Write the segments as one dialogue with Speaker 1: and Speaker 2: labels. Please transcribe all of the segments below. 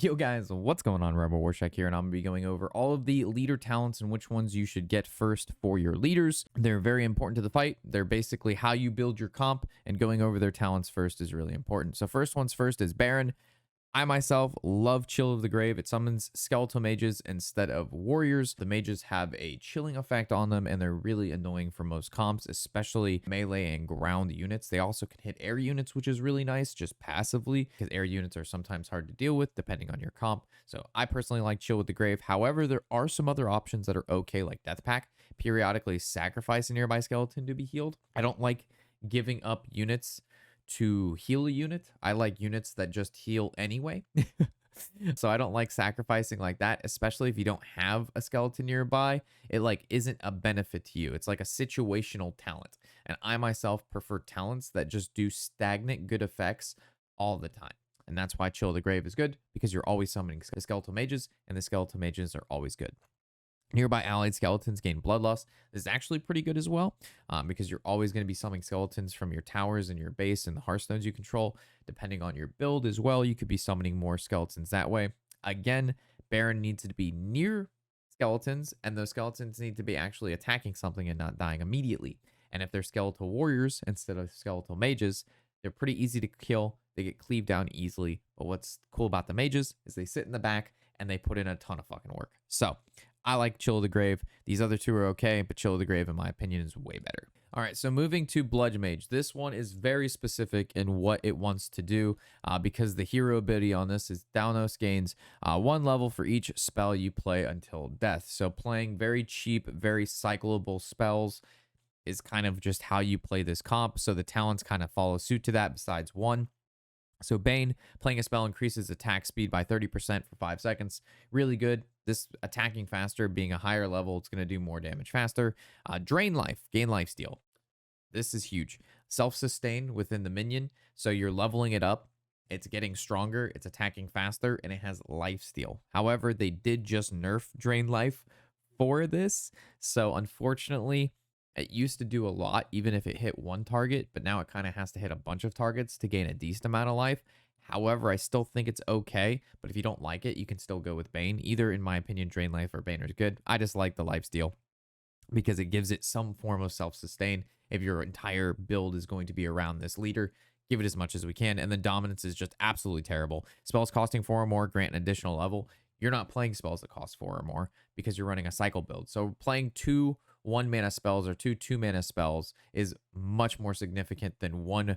Speaker 1: Yo guys, what's going on? Rebel Warshack here, and I'm going to be going over all of the leader talents and which ones you should get first for your leaders. They're very important to the fight. They're basically how you build your comp, and going over their talents first is really important. So first one's first is Baron. I myself love Chill of the Grave. It summons skeletal mages instead of warriors. The mages have a chilling effect on them, and they're really annoying for most comps, especially melee and ground units. They also can hit air units, which is really nice just passively, because air units are sometimes hard to deal with depending on your comp. So I personally like Chill with the Grave. However, there are some other options that are okay, like Death Pack, periodically sacrifice a nearby skeleton to be healed. I don't like giving up units to heal a unit. I like units that just heal anyway. So I don't like sacrificing like that, especially if you don't have a skeleton nearby. It like isn't a benefit to you. It's like a situational talent. And I myself prefer talents that just do stagnant good effects all the time. And that's why Chill of the Grave is good, because you're always summoning skeletal mages, and the skeletal mages are always good. Nearby allied skeletons gain bloodlust. This is actually pretty good as well, because you're always going to be summoning skeletons from your towers and your base and the hearthstones you control. Depending on your build as well, you could be summoning more skeletons that way. Again, Baron needs to be near skeletons, and those skeletons need to be actually attacking something and not dying immediately. And if they're skeletal warriors instead of skeletal mages, they're pretty easy to kill. They get cleaved down easily. But what's cool about the mages is they sit in the back and they put in a ton of fucking work. So I like Chill of the Grave. These other two are okay, but Chill of the Grave, in my opinion, is way better. All right, so moving to Bloodmage. This one is very specific in what it wants to do, because the hero ability on this is Thalnos gains 1 level for each spell you play until death. So playing very cheap, very cyclable spells is kind of just how you play this comp. So the talents kind of follow suit to that besides one. So Bane, playing a spell increases attack speed by 30% for 5 seconds. Really good. This attacking faster, being a higher level, it's going to do more damage faster. Drain life, gain lifesteal. This is huge. Self-sustain within the minion. So you're leveling it up. It's getting stronger. It's attacking faster, and it has lifesteal. However, they did just nerf drain life for this. So unfortunately, it used to do a lot, even if it hit one target, but now it kind of has to hit a bunch of targets to gain a decent amount of life. However, I still think it's okay, but if you don't like it, you can still go with Bane. Either, in my opinion, Drain Life or Bane are good. I just like the lifesteal because it gives it some form of self-sustain. If your entire build is going to be around this leader, give it as much as we can. And the dominance is just absolutely terrible. Spells costing 4 or more grant an additional level. You're not playing spells that cost 4 or more because you're running a cycle build. So playing 2 1-mana spells or 2 2-mana spells is much more significant than 1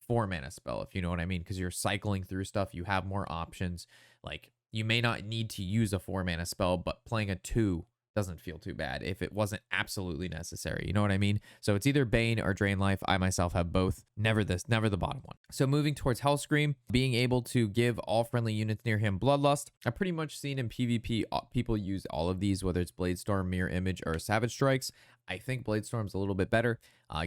Speaker 1: 4-mana spell, if you know what I mean, because you're cycling through stuff. You have more options. Like, you may not need to use a 4-mana spell, but playing a 2 doesn't feel too bad if it wasn't absolutely necessary. You know what I mean? So it's either Bane or Drain Life. I myself have both. Never this, never the bottom one. So moving towards Hellscream, being able to give all friendly units near him Bloodlust. I've pretty much seen in PvP people use all of these, whether it's Bladestorm, Mirror Image, or Savage Strikes. I think Bladestorm's a little bit better,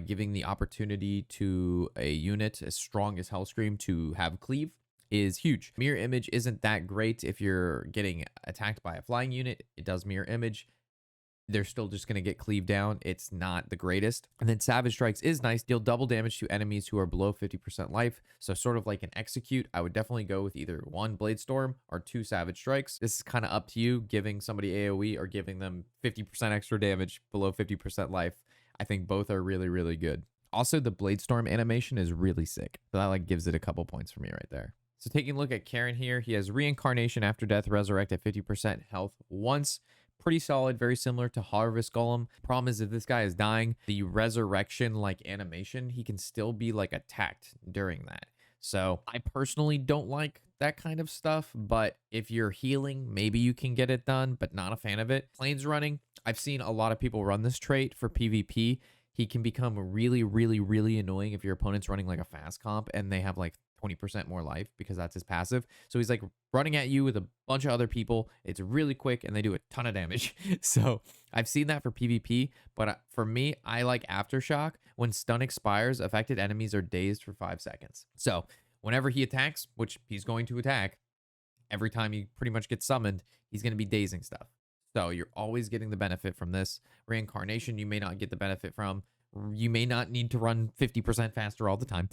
Speaker 1: giving the opportunity to a unit as strong as Hellscream to have cleave is huge. Mirror Image isn't that great if you're getting attacked by a flying unit. It does Mirror Image. They're still just going to get cleaved down. It's not the greatest. And then Savage Strikes is nice. Deal double damage to enemies who are below 50% life. So sort of like an Execute. I would definitely go with either 1 Bladestorm or 2 Savage Strikes. This is kind of up to you, giving somebody AoE or giving them 50% extra damage below 50% life. I think both are really, really good. Also, the Bladestorm animation is really sick. So that like gives it a couple points for me right there. So taking a look at Cairne here, he has Reincarnation after death, resurrect at 50% health once. Pretty solid, very similar to Harvest Golem. Problem is, if this guy is dying, the resurrection like animation, he can still be like attacked during that. So I personally don't like that kind of stuff, but if you're healing, maybe you can get it done, but not a fan of it. Planes running, I've seen a lot of people run this trait for PvP. He can become really, really, really annoying if your opponent's running like a fast comp and they have like 20% more life because that's his passive. So he's like running at you with a bunch of other people. It's really quick and they do a ton of damage. So I've seen that for PvP, but for me, I like Aftershock. When stun expires, affected enemies are dazed for 5 seconds. So whenever he attacks, which he's going to attack, every time he pretty much gets summoned, he's going to be dazing stuff. So you're always getting the benefit from this. Reincarnation, you may not get the benefit from. You may not need to run 50% faster all the time,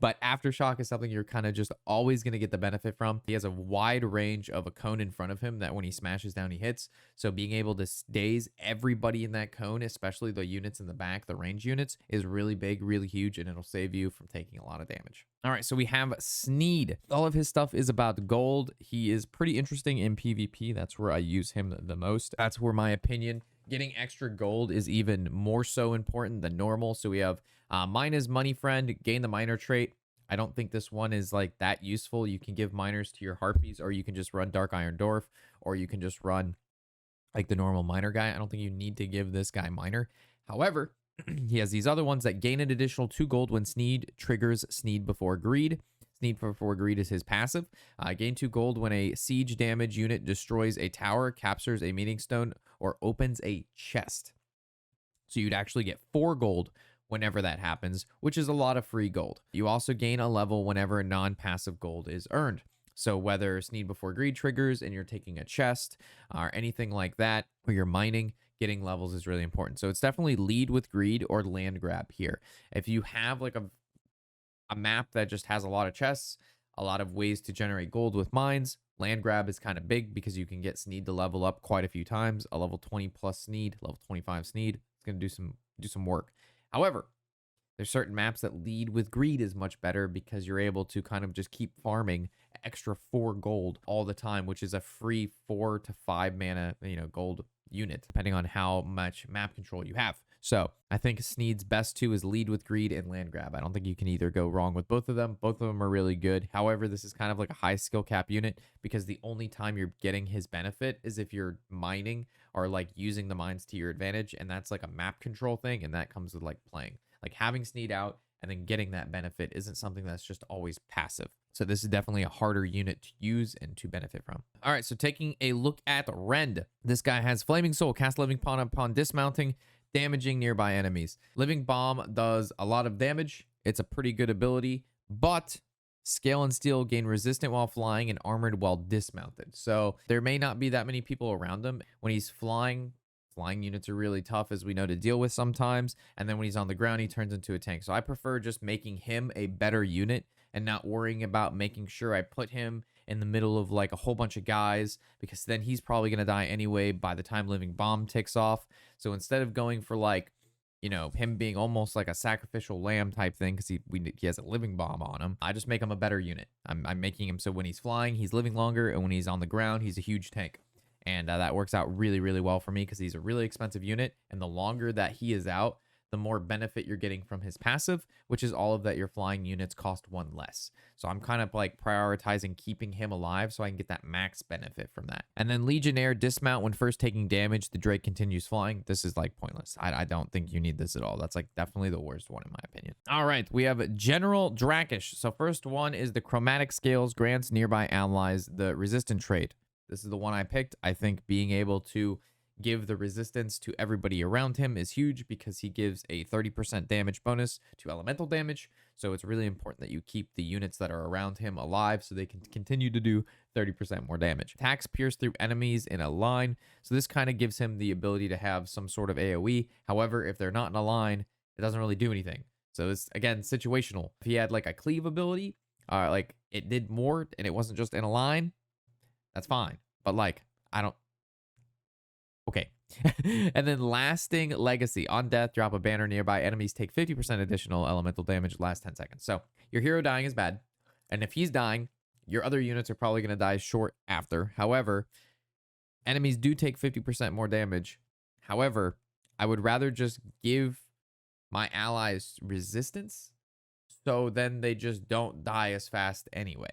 Speaker 1: but Aftershock is something you're kind of just always going to get the benefit from. He has a wide range of a cone in front of him that when he smashes down, he hits. So being able to daze everybody in that cone, especially the units in the back, the range units, is really big, really huge, and it'll save you from taking a lot of damage. All right, so we have Sneed. All of his stuff is about gold. He is pretty interesting in PvP. That's where I use him the most. That's where my opinion getting extra gold is even more so important than normal. So we have Mine is Money Friend, gain the miner trait. I don't think this one is like that useful. You can give miners to your harpies, or you can just run Dark Iron Dwarf, or you can just run like the normal miner guy. I don't think you need to give this guy miner. However, he has these other ones that gain an additional 2 gold when Sneed triggers Sneed Before Greed. Sneed Before Greed is his passive. Gain 2 gold when a siege damage unit destroys a tower, captures a meeting stone, or opens a chest. So you'd actually get 4 gold whenever that happens, which is a lot of free gold. You also gain a level whenever non-passive gold is earned. So whether Sneed Before Greed triggers and you're taking a chest or anything like that, or you're mining, getting levels is really important. So it's definitely lead with greed or land grab here. If you have like a map that just has a lot of chests, a lot of ways to generate gold with mines, land grab is kind of big because you can get Sneed to level up quite a few times. A level 20 plus Sneed, level 25 Sneed, it's going to do some work. However, there's certain maps that lead with greed is much better because you're able to kind of just keep farming extra 4 gold all the time, which is a free 4 to 5 mana, gold unit, depending on how much map control you have. So I think Sneed's best 2 is lead with greed and land grab. I don't think you can either go wrong with both of them. Both of them are really good. However, this is kind of like a high skill cap unit because the only time you're getting his benefit is if you're mining or like using the mines to your advantage. And that's like a map control thing. And that comes with like playing. Like having Sneed out and then getting that benefit isn't something that's just always passive. So this is definitely a harder unit to use and to benefit from. All right, so taking a look at Rend. This guy has Flaming Soul, cast Living Bomb upon dismounting, damaging nearby enemies. Living Bomb does a lot of damage. It's a pretty good ability, but Scale and Steel gain resistant while flying and armored while dismounted. So there may not be that many people around him. When he's flying units are really tough, as we know, to deal with sometimes. And then when he's on the ground, he turns into a tank. So I prefer just making him a better unit and not worrying about making sure I put him in the middle of like a whole bunch of guys, because then he's probably going to die anyway by the time Living Bomb ticks off. So instead of going for like, him being almost like a sacrificial lamb type thing, because he has a Living Bomb on him, I just make him a better unit. I'm making him so when he's flying, he's living longer, and when he's on the ground, he's a huge tank. And that works out really, really well for me because he's a really expensive unit. And the longer that he is out, the more benefit you're getting from his passive, which is all of that your flying units cost 1 less. So I'm kind of like prioritizing keeping him alive so I can get that max benefit from that. And then Legionnaire dismount when first taking damage. The Drake continues flying. This is like pointless. I don't think you need this at all. That's like definitely the worst one in my opinion. All right, we have General Drakkish. So first one is the Chromatic Scales grants nearby allies the resistant trait. This is the one I picked. I think being able to give the resistance to everybody around him is huge because he gives a 30% damage bonus to elemental damage. So it's really important that you keep the units that are around him alive so they can continue to do 30% more damage. Attacks pierce through enemies in a line. So this kind of gives him the ability to have some sort of AoE. However, if they're not in a line, it doesn't really do anything. So it's, again, situational. If he had like a cleave ability, like it did more and it wasn't just in a line, that's fine. But like, I don't. Okay. And then Lasting Legacy. On death, drop a banner nearby. Enemies take 50% additional elemental damage last 10 seconds. So your hero dying is bad. And if he's dying, your other units are probably going to die short after. However, enemies do take 50% more damage. However, I would rather just give my allies resistance so then they just don't die as fast anyway.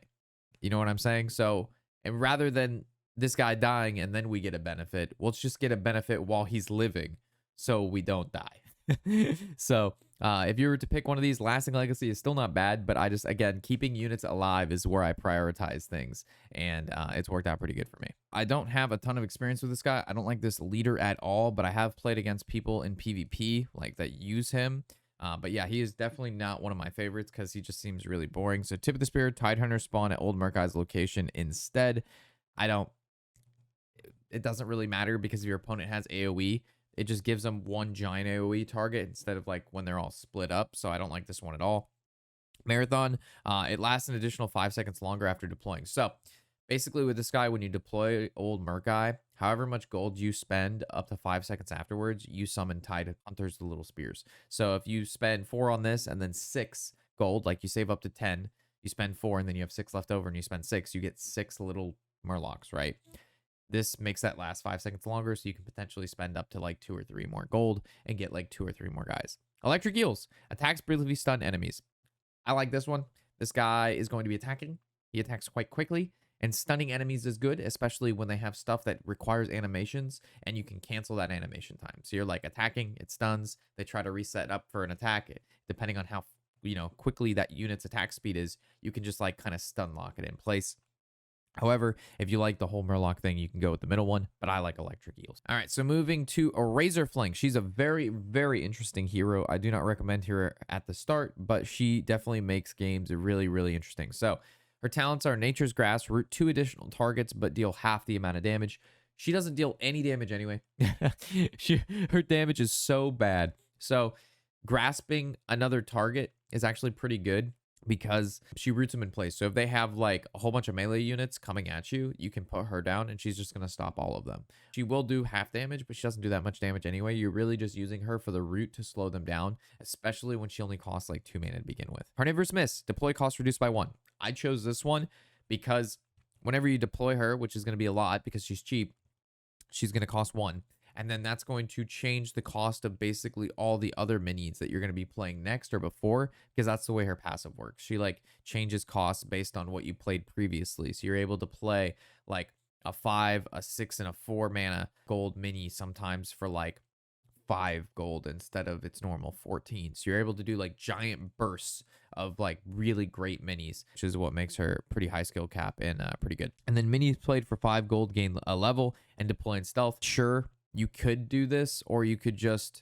Speaker 1: You know what I'm saying? So, and rather than this guy dying and then we get a benefit, let's just get a benefit while he's living so we don't die. So if you were to pick one of these, Lasting Legacy is still not bad, but I just, again, keeping units alive is where I prioritize things, and it's worked out pretty good for me. I don't have a ton of experience with this guy. I don't like this leader at all, but I have played against people in PvP like that use him. But yeah, he is definitely not one of my favorites because he just seems really boring. So Tip of the Spear, Tidehunter spawn at Old Murk-Eye's location instead. It doesn't really matter because if your opponent has AoE, It just gives them one giant AoE target instead of like when they're all split up. So I don't like this one at all. Marathon, it lasts an additional 5 seconds longer after deploying. So basically with this guy, when you deploy old Murk-Eye, however much gold you spend up to 5 seconds afterwards, you summon Tide Hunters, the little spears. So if you spend 4 on this and then 6 gold, like you save up to 10, you spend 4 and then you have 6 left over and you spend 6, you get 6 little Murlocs, right? This makes that last 5 seconds longer, so you can potentially spend up to like 2 or 3 more gold and get like 2 or 3 more guys. Electric Eels. Attacks briefly stun enemies. I like this one. This guy is going to be attacking. He attacks quite quickly, and stunning enemies is good, especially when they have stuff that requires animations, and you can cancel that animation time. So you're like attacking, it stuns, they try to reset up for an attack. Depending on how, you know, quickly that unit's attack speed is, you can just like kind of stun lock it in place. However, if you like the whole Murloc thing, you can go with the middle one, but I like Electric Eels. All right, so moving to a Razorflank. She's a very, very interesting hero. I do not recommend her at the start, but she definitely makes games really, really interesting. So her talents are Nature's Grasp, root 2 additional targets, but deal half the amount of damage. She doesn't deal any damage anyway. Her damage is so bad. So grasping another target is actually pretty good, because she roots them in place. So if they have like a whole bunch of melee units coming at you, you can put her down and she's just going to stop all of them. She will do half damage, but she doesn't do that much damage anyway. You're really just using her for the root to slow them down, especially when she only costs like 2 mana to begin with. Carnivorous Miss, deploy cost reduced by 1. I chose this one because whenever you deploy her, which is going to be a lot because she's cheap, she's going to cost 1. And then that's going to change the cost of basically all the other minions that you're going to be playing next or before, because that's the way her passive works. She like changes costs based on what you played previously. So you're able to play like a 5, a 6, and a 4 mana gold mini sometimes for like 5 gold instead of its normal 14. So you're able to do like giant bursts of like really great minis, which is what makes her pretty high skill cap and pretty good. And then minis played for 5 gold gain a level and deploy in stealth. Sure, you could do this, or you could just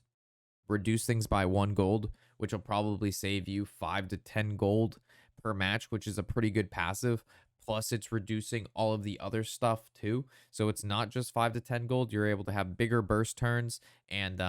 Speaker 1: reduce things by 1 gold, which will probably save you 5 to 10 gold per match, which is a pretty good passive. Plus, it's reducing all of the other stuff too. So it's not just 5 to 10 gold. You're able to have bigger burst turns, and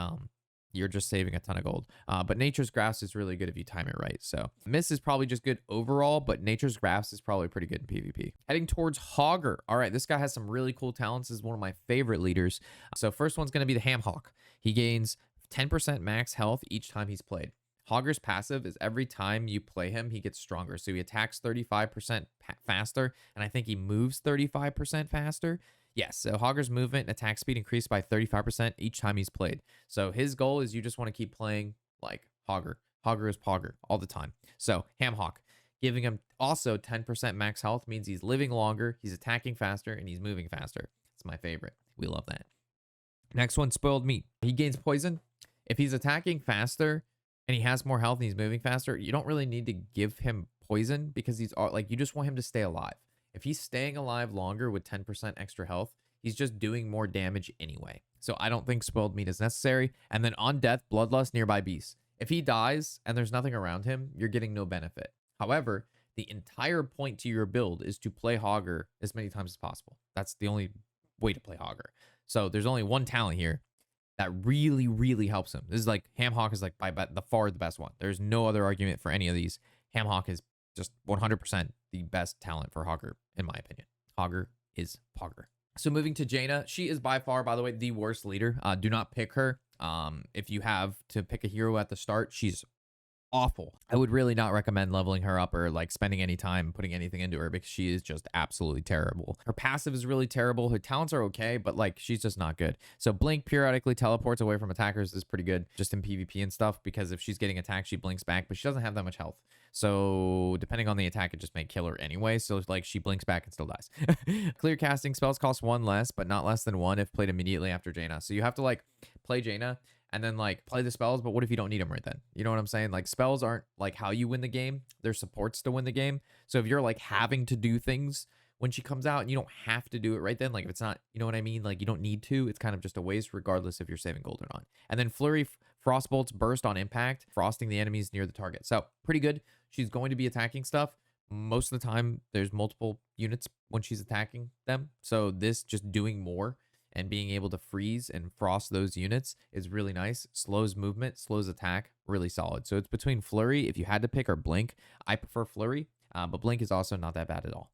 Speaker 1: you're just saving a ton of gold. But Nature's Grasp is really good if you time it right. So Miss is probably just good overall, but Nature's Grasp is probably pretty good in PvP. Heading towards Hogger. All right, this guy has some really cool talents. This is one of my favorite leaders. So first one's going to be the Ham Hawk. He gains 10% max health each time he's played. Hogger's passive is every time you play him, he gets stronger. So he attacks 35% faster, and I think he moves 35% faster. Yes, so Hogger's movement and attack speed increased by 35% each time he's played. So his goal is you just want to keep playing like Hogger. Hogger is Pogger all the time. So Ham Hawk, giving him also 10% max health means he's living longer, he's attacking faster, and he's moving faster. It's my favorite. We love that. Next one, Spoiled Meat. He gains poison. If he's attacking faster and he has more health and he's moving faster, you don't really need to give him poison, because he's like, you just want him to stay alive. If he's staying alive longer with 10% extra health, he's just doing more damage anyway. So I don't think Spoiled Meat is necessary. And then on death, Bloodlust, Nearby Beast. If he dies and there's nothing around him, you're getting no benefit. However, the entire point to your build is to play Hogger as many times as possible. That's the only way to play Hogger. So there's only one talent here that really, really helps him. This is like, Ham Hawk is like by the far the best one. There's no other argument for any of these. Ham Hawk is just 100% the best talent for Hogger, in my opinion. Hogger is Pogger. So moving to Jaina, she is by far, by the way, the worst leader. Do not pick her. If you have to pick a hero at the start, she's awful. I would really not recommend leveling her up or like spending any time putting anything into her, because she is just absolutely terrible. Her passive is really terrible. Her talents are okay, but like she's just not good. So Blink periodically teleports away from attackers is pretty good just in PvP and stuff, because if she's getting attacked, she blinks back, but she doesn't have that much health. So depending on the attack, it just may kill her anyway. So like she blinks back and still dies. Clear casting spells cost 1 less, but not less than 1 if played immediately after Jaina. So you have to like play Jaina and then like play the spells, but what if you don't need them right then? You know what I'm saying? Like spells aren't like how you win the game. They're supports to win the game. So if you're like having to do things when she comes out and you don't have to do it right then, like if it's not, you know what I mean? Like you don't need to, it's kind of just a waste regardless if you're saving gold or not. And then Flurry Frostbolts burst on impact, frosting the enemies near the target. So pretty good. She's going to be attacking stuff. Most of the time there's multiple units when she's attacking them. So this just doing more and being able to freeze and frost those units is really nice. Slows movement, slows attack, really solid. So it's between Flurry, if you had to pick, or Blink. I prefer Flurry, but Blink is also not that bad at all.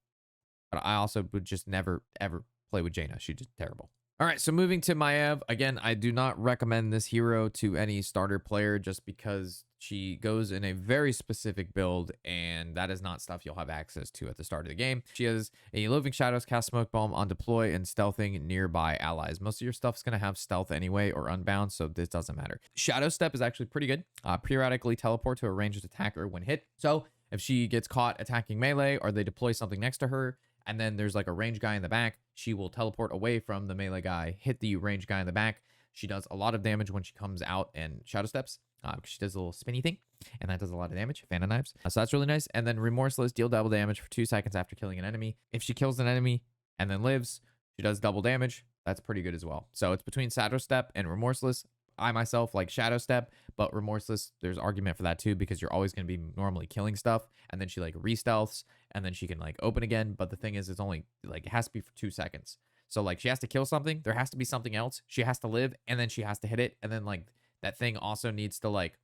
Speaker 1: But I also would just never, ever play with Jaina. She's just terrible. All right, so moving to Maiev. Again, I do not recommend this hero to any starter player just because she goes in a very specific build, and that is not stuff you'll have access to at the start of the game. She has a Loathing Shadows, cast Smoke Bomb on deploy, and stealthing nearby allies. Most of your stuff's going to have stealth anyway or unbound, so this doesn't matter. Shadow Step is actually pretty good. Periodically teleport to a ranged attacker when hit. So if she gets caught attacking melee or they deploy something next to her, and then there's like a range guy in the back, she will teleport away from the melee guy, hit the range guy in the back. She does a lot of damage when she comes out and shadow steps. Because she does a little spinny thing, and that does a lot of damage. Fan of Knives. So that's really nice. And then Remorseless, deal double damage for 2 seconds after killing an enemy. If she kills an enemy and then lives, she does double damage. That's pretty good as well. So it's between Shadow Step and Remorseless. I myself like Shadow Step, but Remorseless, there's argument for that too, because you're always going to be normally killing stuff, and then she like re-stealths, and then she can like open again. But the thing is, it's only like, it has to be for 2 seconds. So like, she has to kill something, there has to be something else, she has to live, and then she has to hit it, and then like that thing also needs to, like,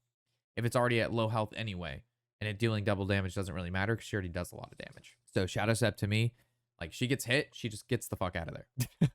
Speaker 1: if it's already at low health anyway, and it dealing double damage doesn't really matter because she already does a lot of damage. So Shadow Step to me, like, she gets hit, she just gets the fuck out of there.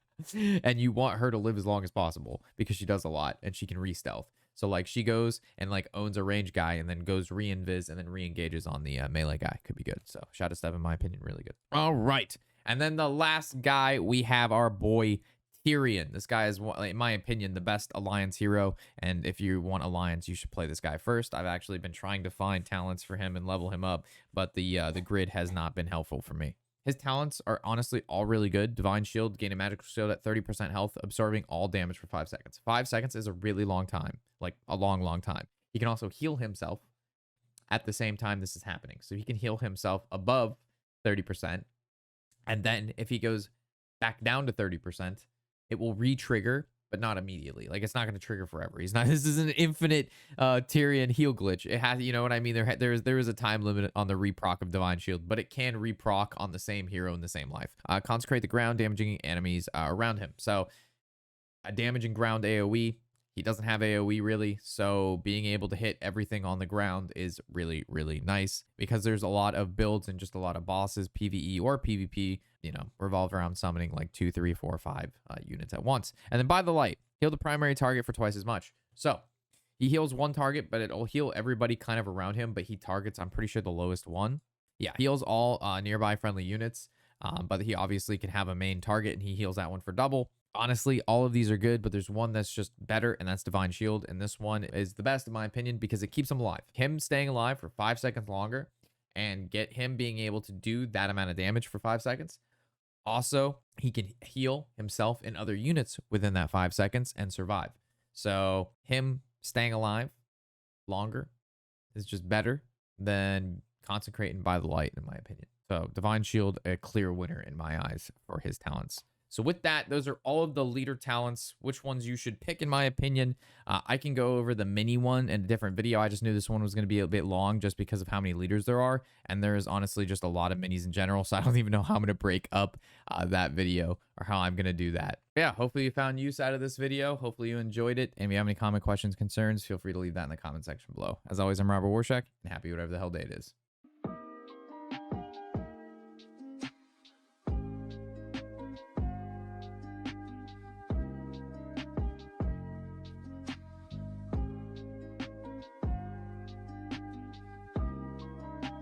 Speaker 1: And you want her to live as long as possible because she does a lot and she can re-stealth. So like, she goes and like owns a range guy and then goes re-invis and then re-engages on the melee guy. Could be good. So Shadow Step, in my opinion, really good. All right. And then the last guy, we have our boy Tirion. This guy is, in my opinion, the best Alliance hero, and if you want Alliance, you should play this guy first. I've actually been trying to find talents for him and level him up, but the grid has not been helpful for me. His talents are honestly all really good. Divine Shield, gain a magical shield at 30% health, absorbing all damage for 5 seconds. 5 seconds is a really long time, like a long, long time. He can also heal himself at the same time this is happening. So he can heal himself above 30%, and then if he goes back down to 30%, it will re-trigger, but not immediately. Like, it's not going to trigger forever. He's not. This is an infinite Tirion heal glitch. It has, you know what I mean. There is a time limit on the reproc of Divine Shield, but it can reproc on the same hero in the same life. Consecrate the ground, damaging enemies around him. So, a damaging ground AOE. He doesn't have AOE really, so being able to hit everything on the ground is really, really nice, because there's a lot of builds and just a lot of bosses, PvE or PvP, you know, revolve around summoning like 2, 3, 4, 5 units at once. And then by the light, heal the primary target for twice as much. So he heals one target, but it'll heal everybody kind of around him, but he targets, I'm pretty sure, the lowest one. Yeah, heals all nearby friendly units, but he obviously can have a main target, and he heals that one for double. Honestly, all of these are good, but there's one that's just better, and that's Divine Shield. And this one is the best, in my opinion, because it keeps him alive. Him staying alive for 5 seconds longer and get him being able to do that amount of damage for 5 seconds. Also, he can heal himself and other units within that 5 seconds and survive. So him staying alive longer is just better than consecrating by the light, in my opinion. So Divine Shield, a clear winner in my eyes for his talents. So with that, those are all of the leader talents, which ones you should pick, in my opinion. I can go over the mini one in a different video. I just knew this one was going to be a bit long just because of how many leaders there are. And there is honestly just a lot of minis in general. So I don't even know how I'm going to break up that video or how I'm going to do that. But yeah, hopefully you found use out of this video. Hopefully you enjoyed it. And if you have any comment, questions, concerns, feel free to leave that in the comment section below. As always, I'm Robert Warshack, and happy whatever the hell day it is.